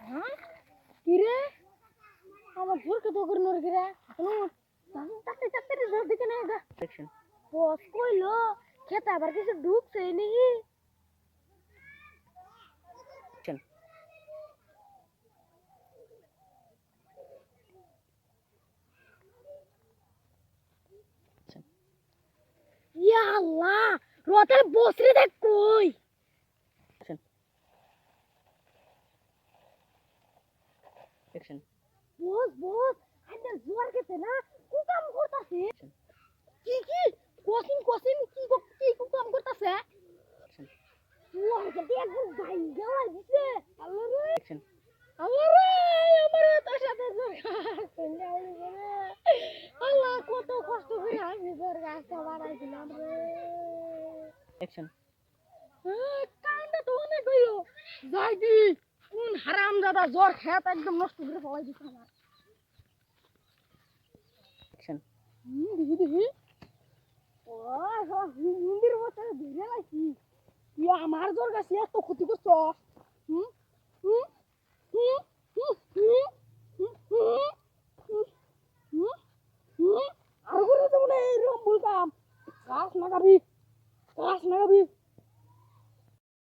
হ্যাঁ কি রে আমার জোরকে তো করে নড়ে গিরা তাতে তাতে জোর দিকে না গা সেকশন বস কইলো খেতে আবার কিছু ঢুকছে নাকি ইয়া আল্লাহ রোতেল বসরে দেখ কই সেকশন বস বস আইনা জোর গেছে না কি কাম করতাছে কি কি কোচিং কোচিং কি কাম করতাছে ওয়া যদি একদম ভাই গেল দিছে আল্লাহ রে সেকশন আল্লাহ রে আমারে তোর সাথে আল্লাহ কত কষ্ট করে আমি তোর গাছটা বানাইছিলাম রে সেকশন কামটা তো অনেক হইলো যাই দি কোন হারামজাদা জ্বর খেত একদম নষ্ট করে ফলাই দিছে আমার সেকশন দেখি দেখি ও হিন্দির মতো ধরে লাইছি ইয়া আমার জ্বর গাছ এত ক্ষতি করছ হুম হুম হুম হুম হুম হুম হুম হুম আর করে দেবো না এরকম ভুল কাম গাছ লাগাবি